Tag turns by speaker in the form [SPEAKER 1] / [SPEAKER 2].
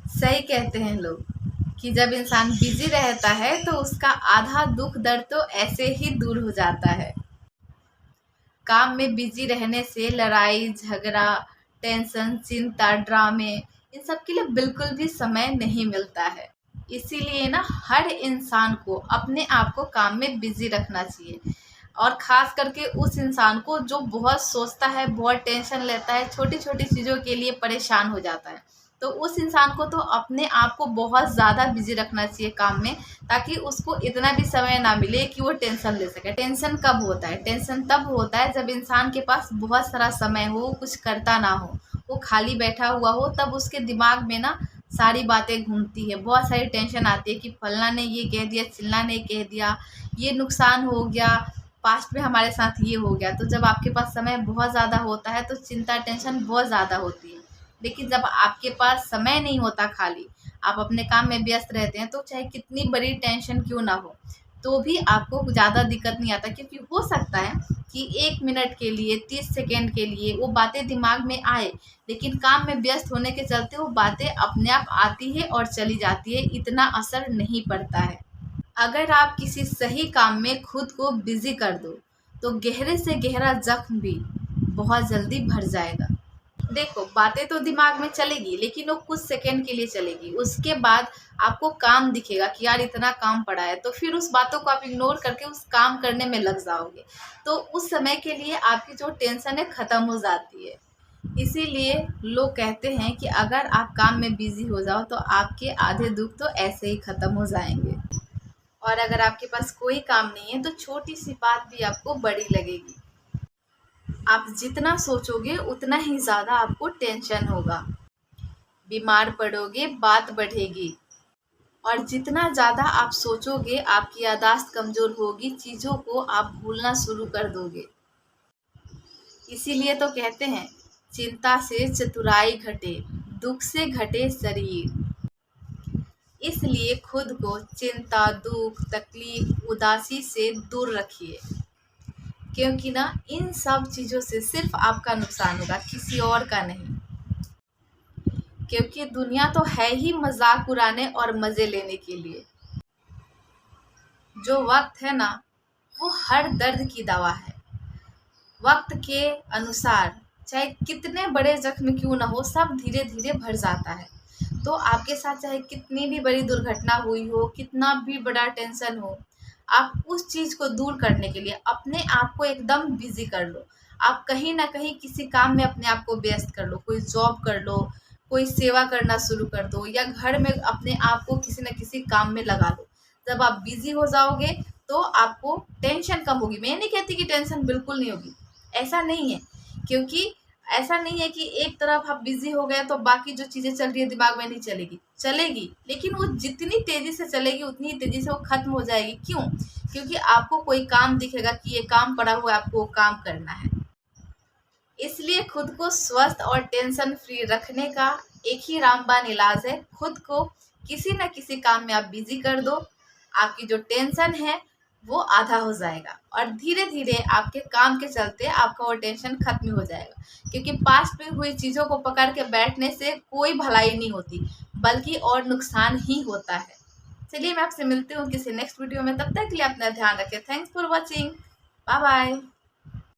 [SPEAKER 1] सही कहते हैं लोग कि जब इंसान बिजी रहता है तो उसका आधा दुख दर्द तो ऐसे ही दूर हो जाता है। काम में बिजी रहने से लड़ाई झगड़ा, टेंशन, चिंता, ड्रामे, इन सब के लिए बिल्कुल भी समय नहीं मिलता है। इसीलिए ना हर इंसान को अपने आप को काम में बिजी रखना चाहिए, और ख़ास करके उस इंसान को जो बहुत सोचता है, बहुत टेंशन लेता है, छोटी-छोटी चीज़ों के लिए परेशान हो जाता है। तो उस इंसान को तो अपने आप को बहुत ज़्यादा बिज़ी रखना चाहिए काम में, ताकि उसको इतना भी समय ना मिले कि वो टेंशन ले सके। टेंशन कब होता है? टेंशन तब होता है जब इंसान के पास बहुत सारा समय हो, कुछ करता ना हो, वो खाली बैठा हुआ हो, तब उसके दिमाग में ना सारी बातें घूमती है, बहुत सारी टेंशन आती है कि फलना ने ये कह दिया, चिल्ला ने कह दिया, ये नुकसान हो गया, पास्ट में हमारे साथ ये हो गया। तो जब आपके पास समय बहुत ज़्यादा होता है तो चिंता, टेंशन बहुत ज़्यादा होती है। लेकिन जब आपके पास समय नहीं होता, खाली आप अपने काम में व्यस्त रहते हैं, तो चाहे कितनी बड़ी टेंशन क्यों ना हो, तो भी आपको ज़्यादा दिक्कत नहीं आता, क्योंकि हो सकता है कि 1 मिनट के लिए, 30 सेकंड के लिए वो बातें दिमाग में आए, लेकिन काम में व्यस्त होने के चलते वो बातें अपने आप आती है और चली जाती है, इतना असर नहीं पड़ता है। अगर आप किसी सही काम में खुद को बिजी कर दो, तो गहरे से गहरा जख्म भी बहुत जल्दी भर जाएगा। देखो, बातें तो दिमाग में चलेगी, लेकिन वो कुछ सेकंड के लिए चलेगी। उसके बाद आपको काम दिखेगा कि यार इतना काम पड़ा है, तो फिर उस बातों को आप इग्नोर करके उस काम करने में लग जाओगे। तो उस समय के लिए आपकी जो टेंशन है ख़त्म हो जाती है। इसीलिए लोग कहते हैं कि अगर आप काम में बिजी हो जाओ तो आपके आधे दुख तो ऐसे ही ख़त्म हो जाएंगे। और अगर आपके पास कोई काम नहीं है तो छोटी सी बात भी आपको बड़ी लगेगी। आप जितना सोचोगे उतना ही ज़्यादा आपको टेंशन होगा, बीमार पड़ोगे, बात बढ़ेगी। और जितना ज़्यादा आप सोचोगे आपकी याददाश्त कमज़ोर होगी, चीज़ों को आप भूलना शुरू कर दोगे। इसीलिए तो कहते हैं, चिंता से चतुराई घटे, दुख से घटे शरीर। इसलिए खुद को चिंता, दुख, तकलीफ, उदासी से दूर रखिए, क्योंकि ना इन सब चीज़ों से सिर्फ आपका नुकसान होगा, किसी और का नहीं। क्योंकि दुनिया तो है ही मजाक उड़ाने और मज़े लेने के लिए। जो वक्त है ना, वो हर दर्द की दवा है। वक्त के अनुसार चाहे कितने बड़े जख्म क्यों ना हो, सब धीरे धीरे भर जाता है। तो आपके साथ चाहे कितनी भी बड़ी दुर्घटना हुई हो, कितना भी बड़ा टेंशन हो, आप उस चीज़ को दूर करने के लिए अपने आप को एकदम बिजी कर लो। आप कहीं ना कहीं किसी काम में अपने आप को व्यस्त कर लो, कोई जॉब कर लो, कोई सेवा करना शुरू कर दो, या घर में अपने आप को किसी न किसी काम में लगा लो। जब आप बिजी हो जाओगे तो आपको टेंशन कम होगी। मैं नहीं कहती कि टेंशन बिल्कुल नहीं होगी, ऐसा नहीं है। क्योंकि ऐसा नहीं है कि एक तरफ आप बिजी हो गए तो बाकी जो चीज़ें चल रही है दिमाग में नहीं चलेगी, चलेगी, लेकिन वो जितनी तेज़ी से चलेगी उतनी ही तेज़ी से वो खत्म हो जाएगी। क्यों? क्योंकि आपको कोई काम दिखेगा कि ये काम पड़ा हुआ है, आपको वो काम करना है। इसलिए खुद को स्वस्थ और टेंशन फ्री रखने का एक ही रामबाण इलाज है, खुद को किसी न किसी काम में आप बिजी कर दो। आपकी जो टेंशन है वो आधा हो जाएगा, और धीरे धीरे आपके काम के चलते आपका वो टेंशन खत्म हो जाएगा। क्योंकि पास्ट में हुई चीज़ों को पकड़ के बैठने से कोई भलाई नहीं होती, बल्कि और नुकसान ही होता है। चलिए, मैं आपसे मिलती हूँ किसी नेक्स्ट वीडियो में। तब तक के लिए अपना ध्यान रखें। Thanks for watching. Bye bye.